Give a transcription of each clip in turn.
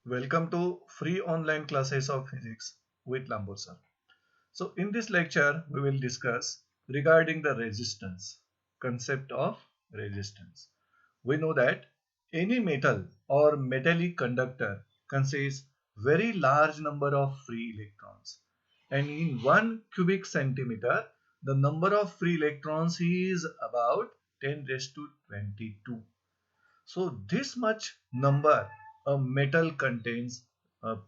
Welcome to free online classes of physics with Lambur sir. So in this lecture we will discuss regarding the resistance, concept of resistance. We know that any metal or metallic conductor contains very large number of free electrons, and in 1 cubic centimeter the number of free electrons is about 10 raised to 22. So this much number of metal contains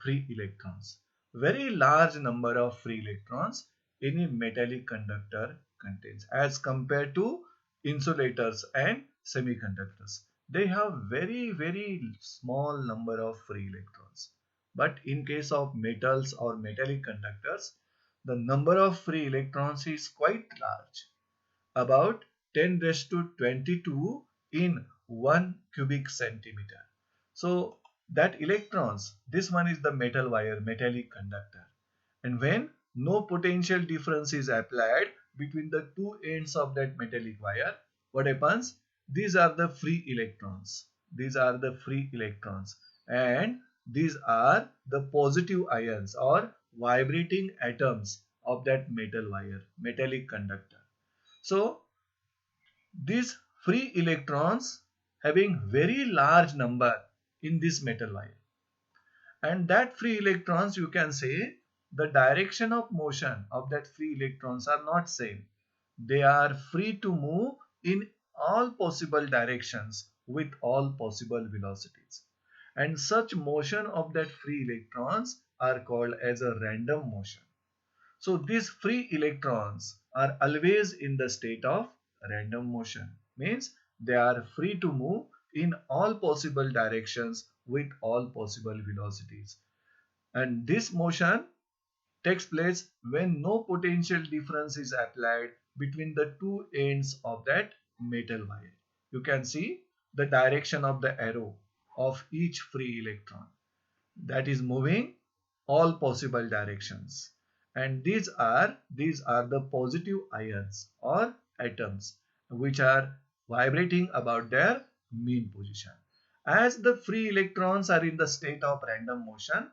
free electrons. Very large number of free electrons any metallic conductor contains as compared to insulators and semiconductors. They have very small number of free electrons. But in case of metals or metallic conductors, the number of free electrons is quite large, about 10 raised to 22 in 1 cubic centimeter. So that electrons, this one is the metal wire, metallic conductor. And when no potential difference is applied between the two ends of that metallic wire, what happens? These are the free electrons. These are the free electrons. And these are the positive ions or vibrating atoms of that metal wire, metallic conductor. So these free electrons having very large number in this metal wire, and that free electrons, you can say, the direction of motion of that free electrons are not same. They are free to move in all possible directions with all possible velocities, and such motion of that free electrons are called as a random motion. So these free electrons are always in the state of random motion. Means they are free to move in all possible directions with all possible velocities. And this motion takes place when no potential difference is applied between the two ends of that metal wire. You can see the direction of the arrow of each free electron that is moving all possible directions, and these are the positive ions or atoms which are vibrating about their mean position. As the free electrons are in the state of random motion,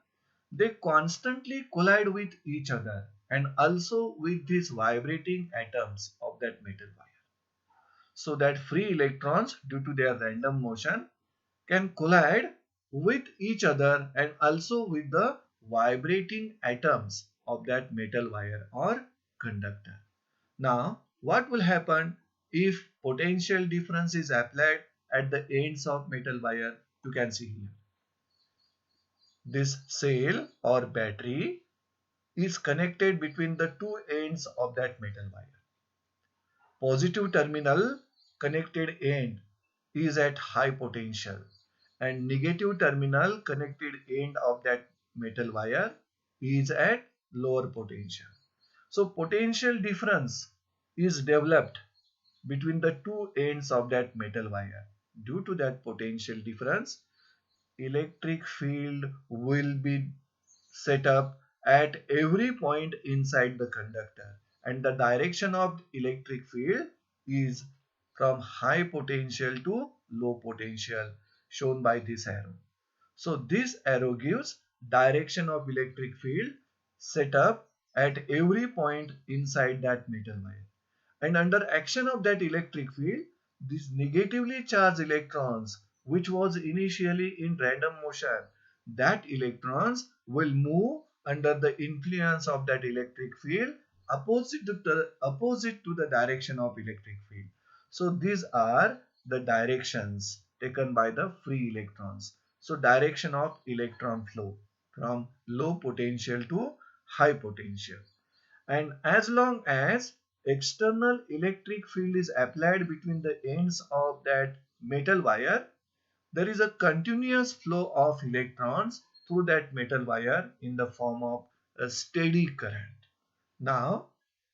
they constantly collide with each other and also with these vibrating atoms of that metal wire, so that free electrons, due to their random motion, can collide with each other and also with the vibrating atoms of that metal wire or conductor. Now, what will happen if potential difference is applied at the ends of metal wire? You can see here. This cell or battery is connected between the two ends of that metal wire. Positive terminal connected end is at high potential, and negative terminal connected end of that metal wire is at lower potential. So potential difference is developed between the two ends of that metal wire. Due to that potential difference, electric field will be set up at every point inside the conductor, and the direction of electric field is from high potential to low potential, shown by this arrow. So this arrow gives direction of electric field set up at every point inside that metal wire, and under action of that electric field, these negatively charged electrons, which was initially in random motion, that electrons will move under the influence of that electric field opposite to the direction of electric field. So these are the directions taken by the free electrons. So direction of electron flow from low potential to high potential. And as long as external electric field is applied between the ends of that metal wire, there is a continuous flow of electrons through that metal wire in the form of a steady current. Now,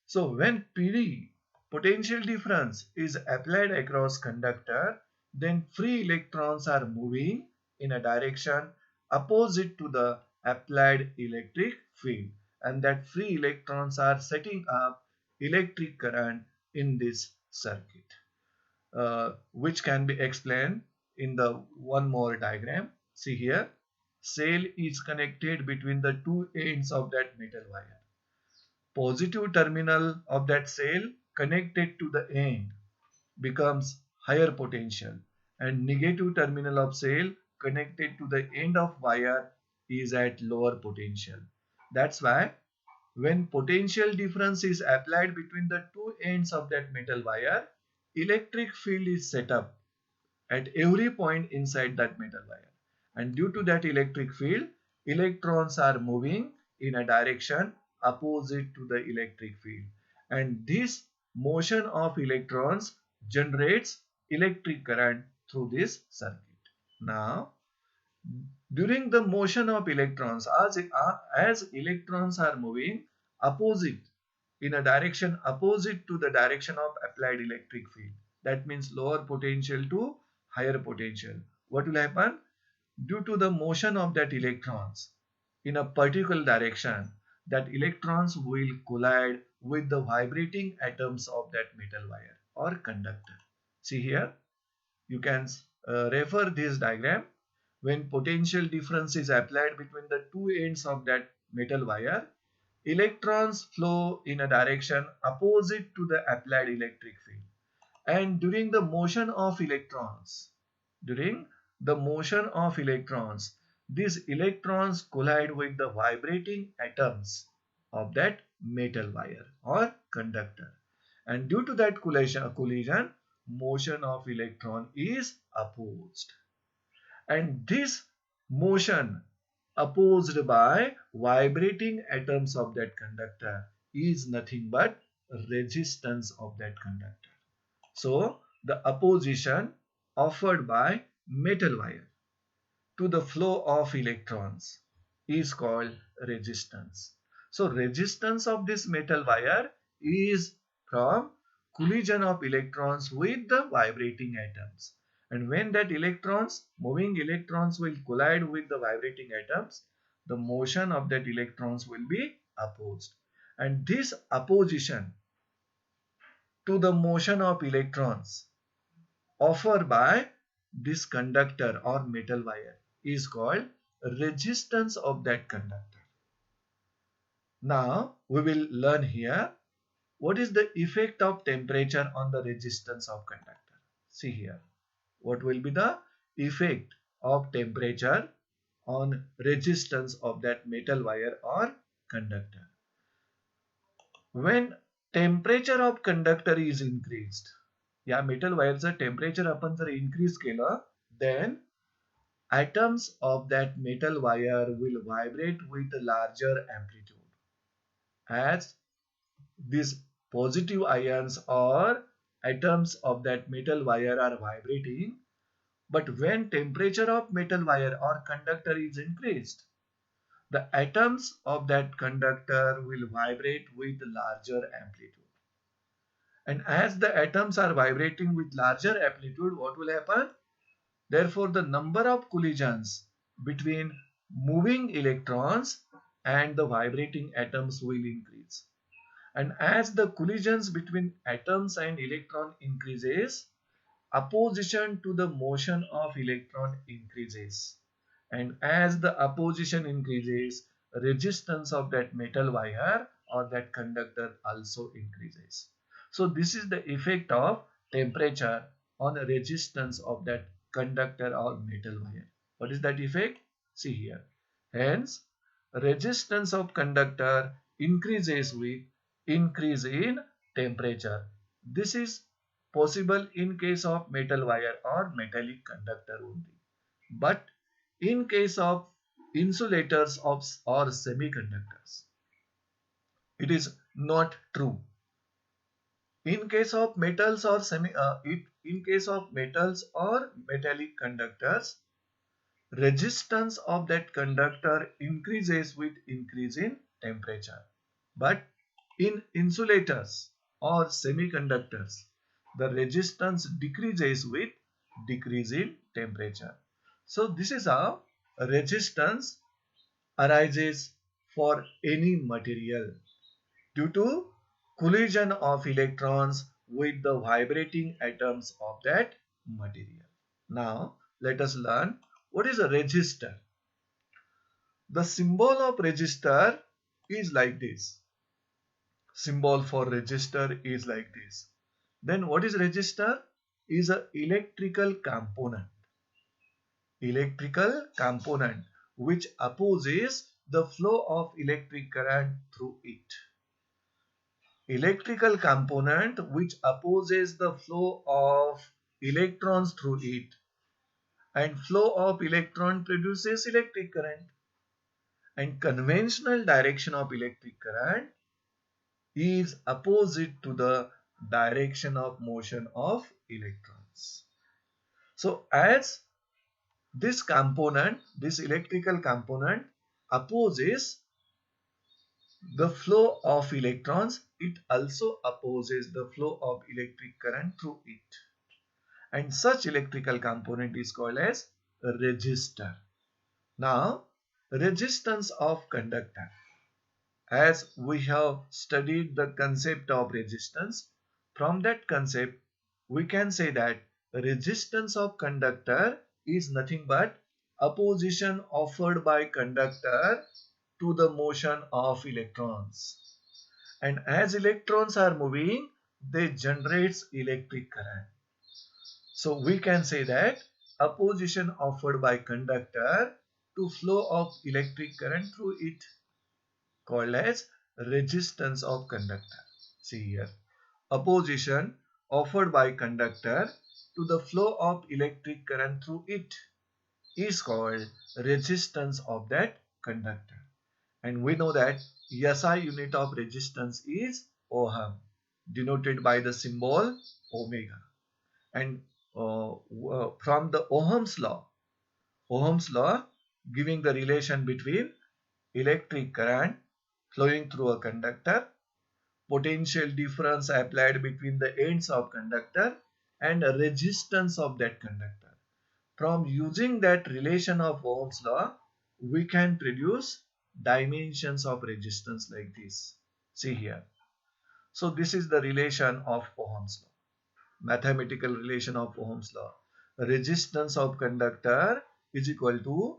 so when PD, potential difference, is applied across conductor, then free electrons are moving in a direction opposite to the applied electric field, and that free electrons are setting up electric current in this circuit, which can be explained in the one more diagram. See here. cell is connected between the two ends of that metal wire. Positive terminal of that cell connected to the end becomes higher potential, and negative terminal of cell connected to the end of wire is at lower potential. That's why when potential difference is applied between the two ends of that metal wire, electric field is set up at every point inside that metal wire. And due to that electric field, electrons are moving in a direction opposite to the electric field. And this motion of electrons generates electric current through this circuit. Now, during the motion of electrons, as electrons are moving opposite in a direction opposite to the direction of applied electric field, that means lower potential to higher potential, what will happen? Due to the motion of that electrons in a particular direction, that electrons will collide with the vibrating atoms of that metal wire or conductor. See here, you can refer this diagram. When potential difference is applied between the two ends of that metal wire, electrons flow in a direction opposite to the applied electric field. And during the motion of electrons, these electrons collide with the vibrating atoms of that metal wire or conductor. And due to that collision, motion of electron is opposed. And this motion opposed by vibrating atoms of that conductor is nothing but resistance of that conductor. So the opposition offered by metal wire to the flow of electrons is called resistance. So resistance of this metal wire is from collision of electrons with the vibrating atoms. And when that moving electrons will collide with the vibrating atoms, the motion of that electrons will be opposed. And this opposition to the motion of electrons offered by this conductor or metal wire is called resistance of that conductor. Now we will learn here what is the effect of temperature on the resistance of conductor. See here, what will be the effect of temperature on resistance of that metal wire or conductor. When temperature of conductor is increased, या metal वायरचं temperature आपण जर increase केलं, then atoms of that metal wire will vibrate with larger amplitude. As these positive ions or atoms of that metal wire are vibrating, but when temperature of metal wire or conductor is increased, the atoms of that conductor will vibrate with larger amplitude. And as the atoms are vibrating with larger amplitude, what will happen? Therefore, the number of collisions between moving electrons and the vibrating atoms will increase. And as the collisions between atoms and electron increases, opposition to the motion of electron increases. And as the opposition increases, resistance of that metal wire or that conductor also increases. So this is the effect of temperature on the resistance of that conductor or metal wire. What is that effect? See here. Hence, resistance of conductor increases with increase in temperature. This is possible in case of metal wire or metallic conductor only. But in case of insulators or semiconductors, it is not true. In case of metals or in case of metals or metallic conductors, resistance of that conductor increases with increase in temperature. But in insulators or semiconductors, the resistance decreases with decrease in temperature. So this is how resistance arises for any material due to collision of electrons with the vibrating atoms of that material. Now let us learn what is a resistor. The symbol of resistor is like this. Symbol for resistor is like this. Then what is resistor? Is an electrical component. Electrical component which opposes the flow of electric current through it. Electrical component which opposes the flow of electrons through it, and flow of electron produces electric current, and conventional direction of electric current is opposite to the direction of motion of electrons. So as this component, this electrical component opposes the flow of electrons, it also opposes the flow of electric current through it. And such electrical component is called as a resistor. Now, resistance of conductor. As we have studied the concept of resistance, from that concept we can say that resistance of conductor is nothing but opposition offered by conductor to the motion of electrons. And as electrons are moving, they generates electric current. So we can say that opposition offered by conductor to flow of electric current through it, called as resistance of conductor. See here, opposition offered by conductor to the flow of electric current through it is called resistance of that conductor. And we know that SI unit of resistance is ohm, denoted by the symbol omega. And from the Ohm's law giving the relation between electric current flowing through a conductor, potential difference applied between the ends of conductor, and a resistance of that conductor. From using that relation of Ohm's law, we can produce dimensions of resistance like this. See here. So this is the relation of Ohm's law. Mathematical relation of Ohm's law. Resistance of conductor is equal to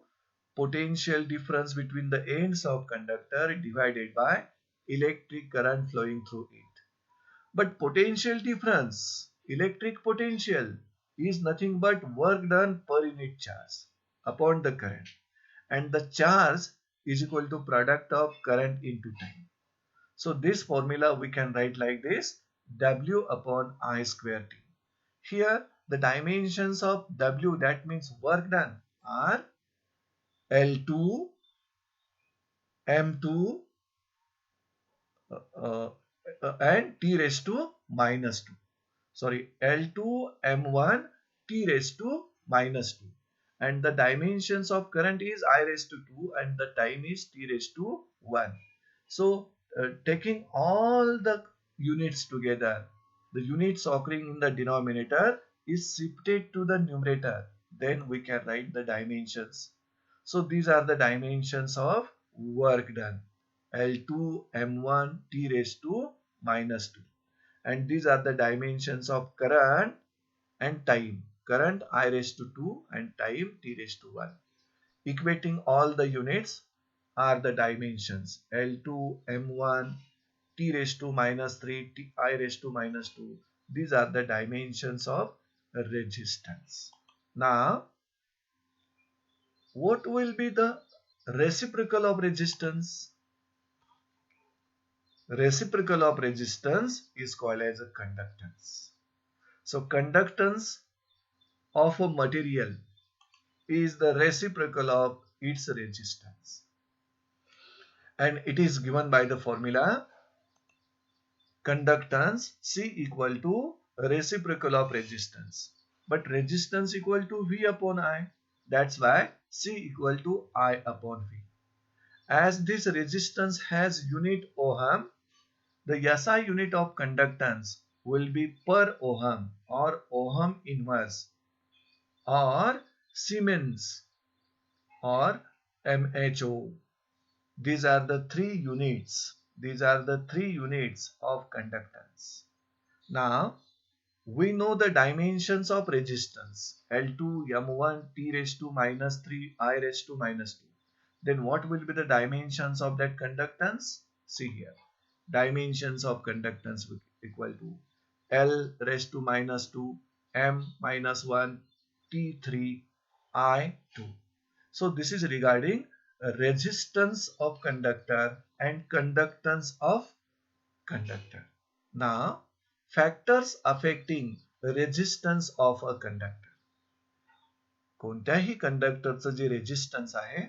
potential difference between the ends of conductor divided by electric current flowing through it. But potential difference, electric potential, is nothing but work done per unit charge upon the current, and the charge is equal to product of current into time. So this formula we can write like this: W upon I square T. Here the dimensions of W, that means work done, are L2, M2 uh, and T raised to minus 2. Sorry, L2, M1, T raised to minus 2. And the dimensions of current is I raised to 2 and the time is T raised to 1. So taking all the units together, the units occurring in the denominator is shifted to the numerator. Then we can write the dimensions. So these are the dimensions of work done. L2, M1, T raised to minus 2. And these are the dimensions of current and time. Current I raised to 2 and time T raised to 1. Equating all the units are the dimensions L2, M1, T raised to minus 3, I raised to minus 2. These are the dimensions of resistance. Now, what will be the reciprocal of resistance? Reciprocal of resistance is called as a conductance. So conductance of a material is the reciprocal of its resistance. And it is given by the formula conductance C equal to reciprocal of resistance. But resistance equal to V upon I. That's why C equal to I upon V. As this resistance has unit ohm, the SI unit of conductance will be per ohm or ohm inverse or Siemens or MHO. These are the three units. These are the three units of conductance. Now, we know the dimensions of resistance L2, M1, T raised to minus 3, I raised to minus 2. then what will be the dimensions of that conductance? See here. Dimensions of conductance will equal to L raised to minus 2, M minus 1, T3, I2. So this is regarding resistance of conductor and conductance of conductor. Now, factors affecting resistance of a conductor. कोणत्याही कंडक्टरचं जे resistance आहे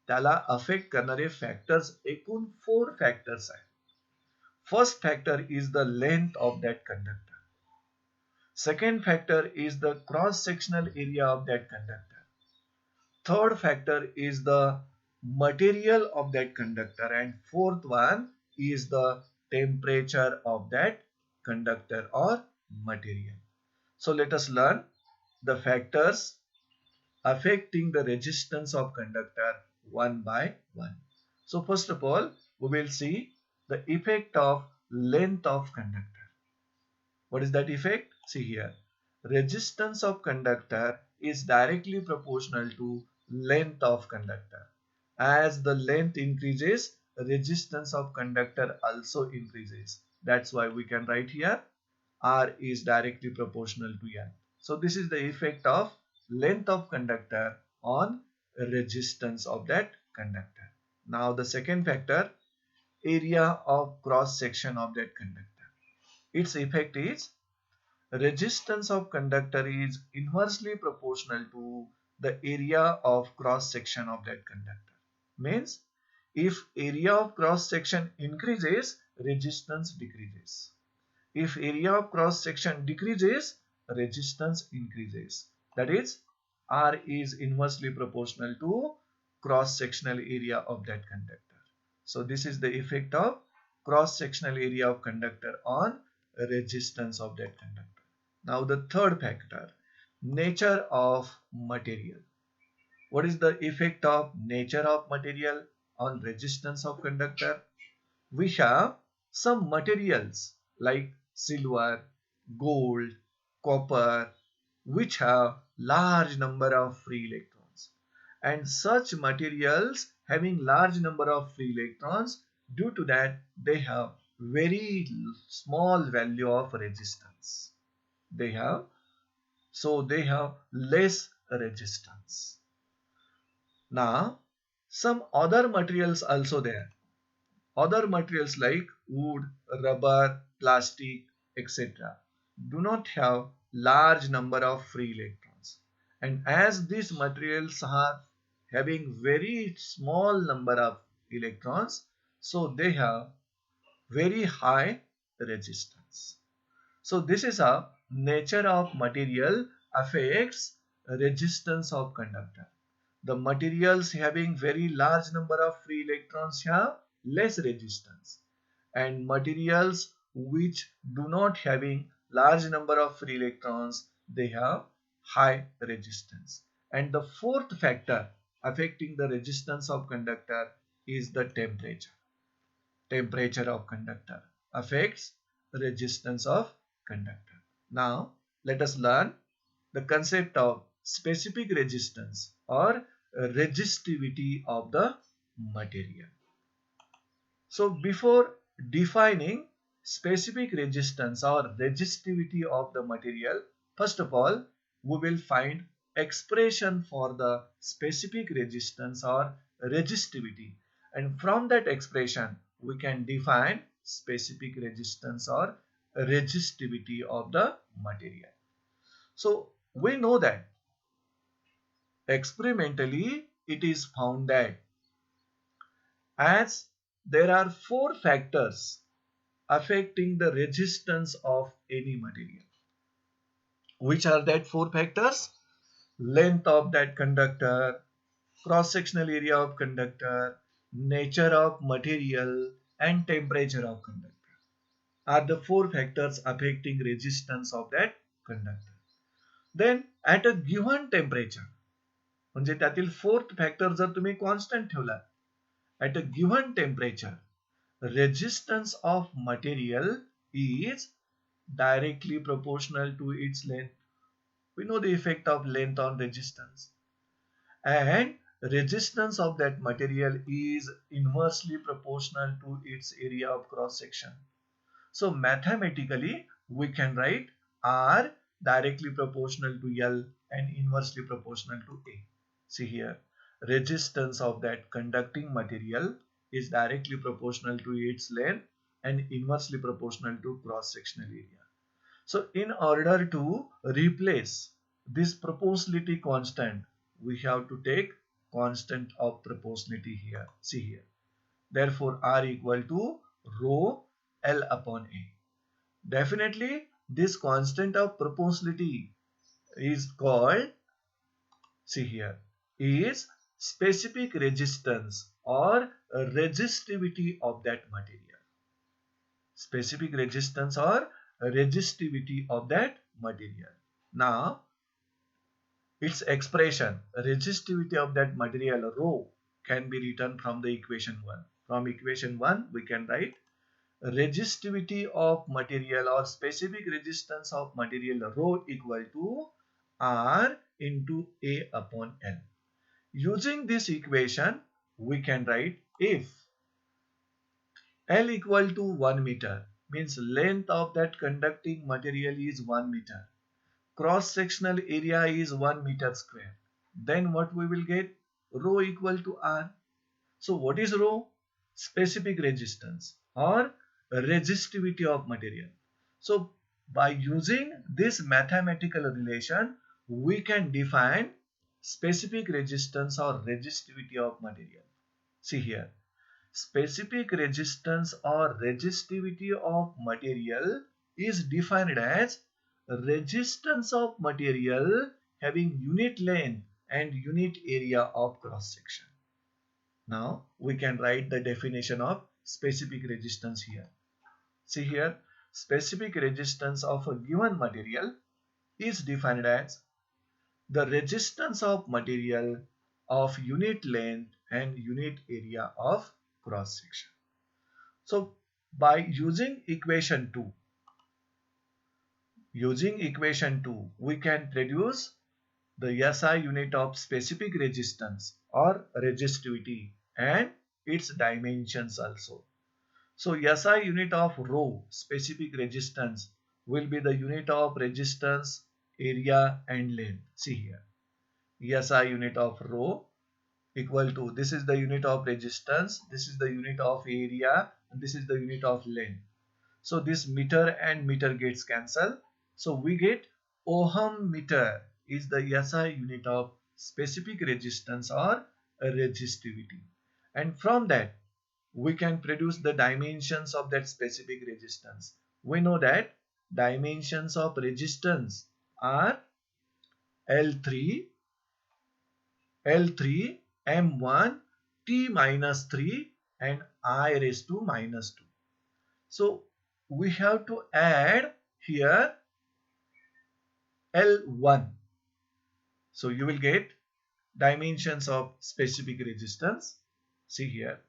त्याला affect करणारे factors एकूण 4 factors आहेत. First factor is the length of that conductor. Second factor is the cross sectional area of that conductor. Third factor is the material of that conductor, and fourth one is the temperature of that conductor or material. So let us learn the factors affecting the resistance of conductor one by one. So first of all, we will see the effect of length of conductor. What is that effect? See here. Resistance of conductor is directly proportional to length of conductor. As the length increases, resistance of conductor also increases. That's why we can write here R is directly proportional to L. So this is the effect of length of conductor on resistance of that conductor. Now the second factor, area of cross section of that conductor. Its effect is resistance of conductor is inversely proportional to the area of cross section of that conductor. Means if area of cross section increases, resistance decreases. If area of cross section decreases, resistance increases. That is, R is inversely proportional to cross sectional area of that conductor. So this is the effect of cross sectional area of conductor on resistance of that conductor. Now the third factor, nature of material. What is the effect of nature of material on resistance of conductor? We have some materials like silver, gold, copper, which have large number of free electrons. And such materials having large number of free electrons, due to that they have very small value of resistance. They have less resistance. Now some other materials also there. Other materials like wood, rubber, plastic, etc. do not have large number of free electrons. And as these materials are having very small number of electrons, so they have very high resistance. So this is how nature of material affects resistance of conductor. The materials having very large number of free electrons have less resistance, and materials which do not having large number of free electrons, they have high resistance. And the fourth factor affecting the resistance of conductor is the temperature. Temperature of conductor affects resistance of conductor. Now let us learn the concept of specific resistance or resistivity of the material. So before defining specific resistance or resistivity of the material, first of all we will find expression for the specific resistance or resistivity, and from that expression we can define specific resistance or resistivity of the material. So we know that experimentally it is found that as there are 4 factors affecting the resistance of any material. Which are that 4 factors? Length of that conductor, cross-sectional area of conductor, nature of material, and temperature of conductor are the 4 factors affecting resistance of that conductor. Then at a given temperature, म्हणजे त्यातील 4th factor जर तुम्ही constant ठेवला, at a given temperature, resistance of material is directly proportional to its length. We know the effect of length on resistance. And resistance of that material is inversely proportional to its area of cross section. So mathematically we can write R directly proportional to L and inversely proportional to A. See here, resistance of that conducting material is directly proportional to its length and inversely proportional to cross sectional area. So in order to replace this proportionality constant, we have to take constant of proportionality here. See here. Therefore, R equal to rho L upon A. Definitely, this constant of proportionality is called, see here, is specific resistance or resistivity of that material. Specific resistance or resistivity of that material. Now, its expression, resistivity of that material rho, can be written from the equation 1. From equation 1, we can write resistivity of material or specific resistance of material rho equal to R into A upon L. Using this equation, we can write if L equal to 1 meter means length of that conducting material is 1 meter. Cross sectional area is 1 meter square. Then what we will get? Rho equal to R. So what is rho? Specific resistance or resistivity of material. So by using this mathematical relation, we can define specific resistance or resistivity of material. See here, specific resistance or resistivity of material is defined as resistance of material having unit length and unit area of cross section. Now we can write the definition of specific resistance here. See here, specific resistance of a given material is defined as the resistance of material of unit length and unit area of cross section. So by using equation 2, we can produce the SI unit of specific resistance or resistivity and its dimensions also. So SI unit of rho, specific resistance, will be the unit of resistance, area and length. See here, SI unit of rho equal to, this is the unit of resistance, this is the unit of area and this is the unit of length. So this meter and meter gets cancelled. So we get ohm meter is the SI unit of specific resistance or resistivity. And from that, we can produce the dimensions of that specific resistance. We know that dimensions of resistance are L3, M1, T minus 3 and I raised to minus 2. So we have to add here L1. So you will get dimensions of specific resistance. See here,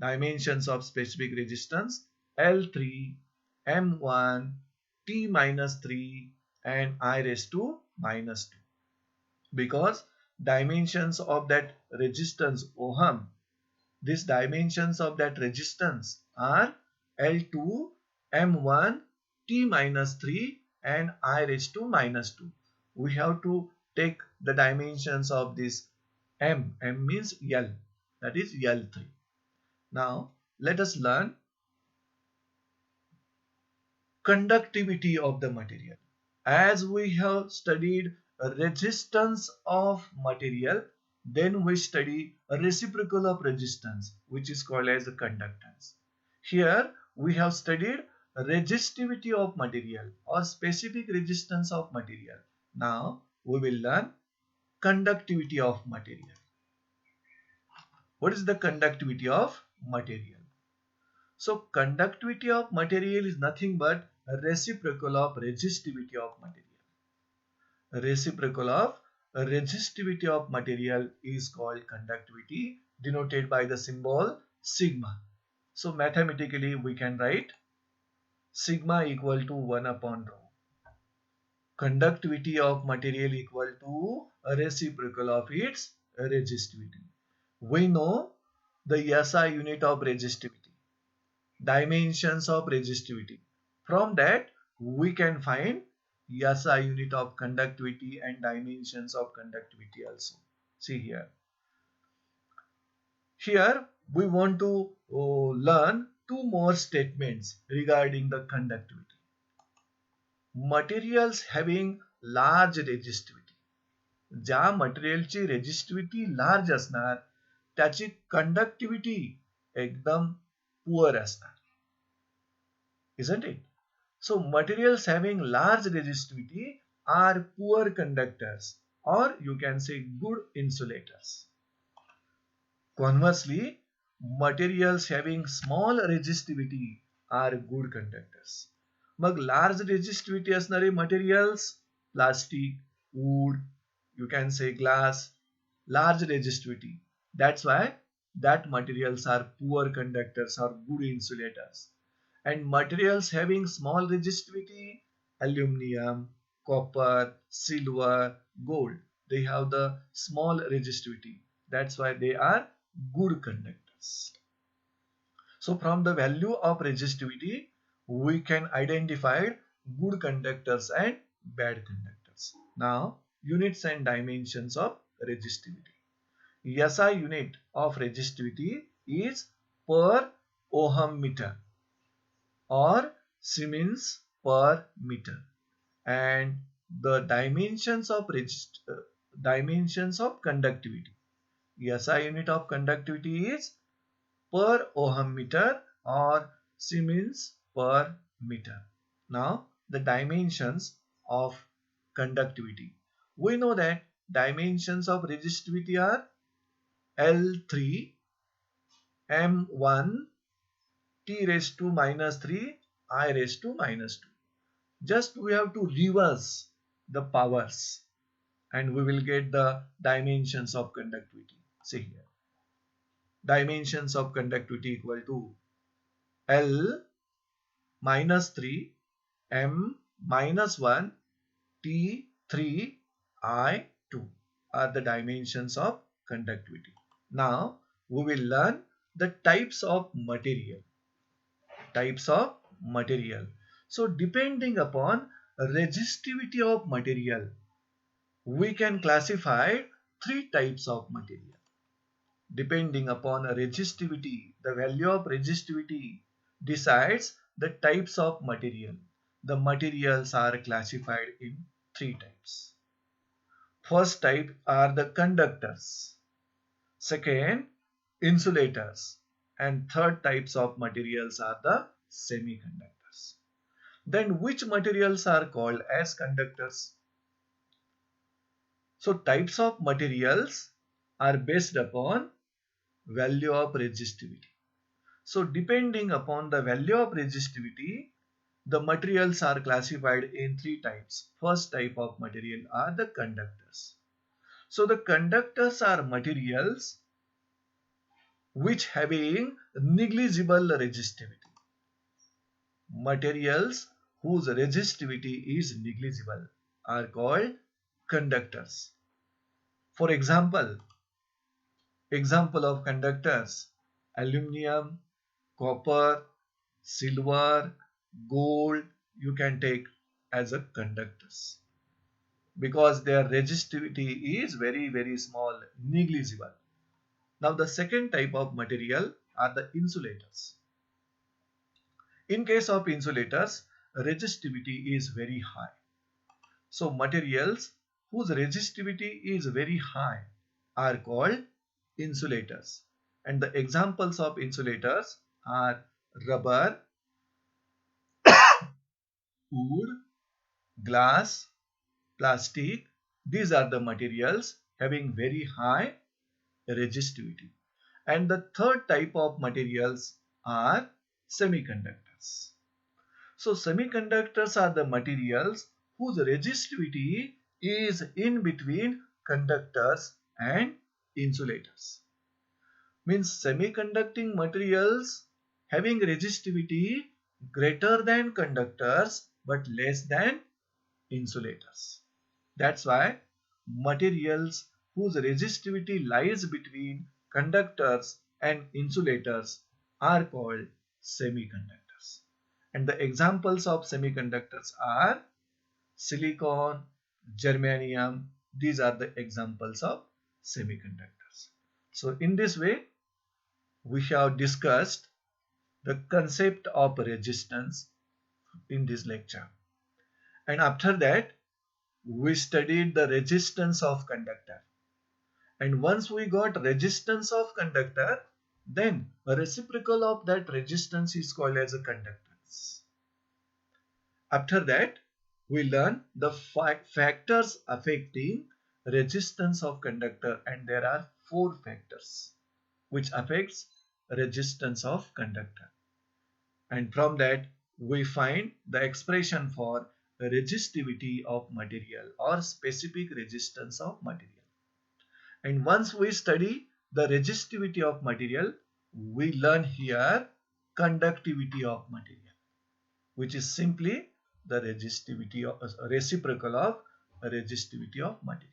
dimensions of specific resistance L3, M1, T minus 3 and I raised to minus 2. Because dimensions of that resistance ohm, these dimensions of that resistance are L2, M1, T minus 3 and I raised to minus 2. We have to take the dimensions of this M. M means L, that is L3. Now let us learn conductivity of the material. As we have studied resistance of material, then we study a reciprocal of resistance, which is called as the conductance. Here we have studied resistivity of material or specific resistance of material. Now we will learn conductivity of material. What is the conductivity of material? So conductivity of material is nothing but a reciprocal of resistivity of material. Reciprocal of resistivity of material is called conductivity, denoted by the symbol sigma. So mathematically we can write sigma equal to 1 upon rho. Conductivity of material equal to a reciprocal of its resistivity. We know the SI unit of resistivity, dimensions of resistivity. From that, we can find SI unit of conductivity and dimensions of conductivity also. See here. Here we want to learn two more statements regarding the conductivity. Materials having large resistivity. ज्या मटेरियलची resistivity large असणार त्याची conductivity एकदम poor असणार. Isn't it? So materials having large resistivity are poor conductors, or you can say good insulators. Conversely, materials having small resistivity are good conductors. Mug large resistivity असणारे materials, plastic, wood, you can say glass, large resistivity. That's why that materials are poor conductors or good insulators. And materials having small resistivity, aluminum, copper, silver, gold, they have the small resistivity. That's why they are good conductors. So from the value of resistivity, we can identify good conductors and bad conductors. Now, units and dimensions of resistivity. SI unit of resistivity is per ohm meter or Siemens per meter, and the dimensions of conductivity. SI unit of conductivity is per ohm meter or Siemens per meter. Now the dimensions of conductivity. We know that dimensions of resistivity are L3, M1, T raised to minus 3, I raised to minus 2. Just we have to reverse the powers and we will get the dimensions of conductivity. See here. Dimensions of conductivity equal to L minus 3, M minus 1, T 3, I 2 are the dimensions of conductivity. Now we will learn the types of material. Types of material. So depending upon resistivity of material, we can classify three types of material. Depending upon resistivity, the value of resistivity decides the types of material. The materials are classified in three types. First type are the conductors. Second, insulators. And third types of materials are the semiconductors. Then which materials are called as conductors? So types of materials are based upon value of resistivity. So depending upon the value of resistivity, the materials are classified in three types. First type of material are the conductors. So the conductors are materials which having negligible resistivity. Materials whose resistivity is negligible are called conductors. For example of conductors: aluminum, copper, silver, gold, you can take as a conductors because their resistivity is very small, negligible. Now the second type of material are the insulators. In case of insulators, resistivity is very high. So materials whose resistivity is very high are called insulators. And the examples of insulators are rubber, wood, glass, plastic. These are the materials having very high resistivity. And the third type of materials are semiconductors. So semiconductors are the materials whose resistivity is in between conductors and insulators. Means semiconducting materials having resistivity greater than conductors but less than insulators. That's why materials whose resistivity lies between conductors and insulators are called semiconductors. And the examples of semiconductors are silicon, germanium. These are the examples of semiconductors. So in this way, we have discussed the concept of resistance in this lecture. And after that, we studied the resistance of conductor. And once we got resistance of conductor, then a reciprocal of that resistance is called as a conductance. After that, we learn the factors affecting resistance of conductor, and there are 4 factors which affects resistance of conductor. And from that, we find the expression for resistivity of material or specific resistance of material. And once we study the resistivity of material, we learn here conductivity of material, which is simply the resistivity of reciprocal of resistivity of material.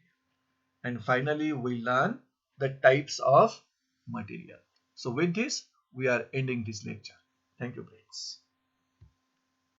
And finally, we learn the types of material. So with this, we are ending this lecture. Thank you, friends.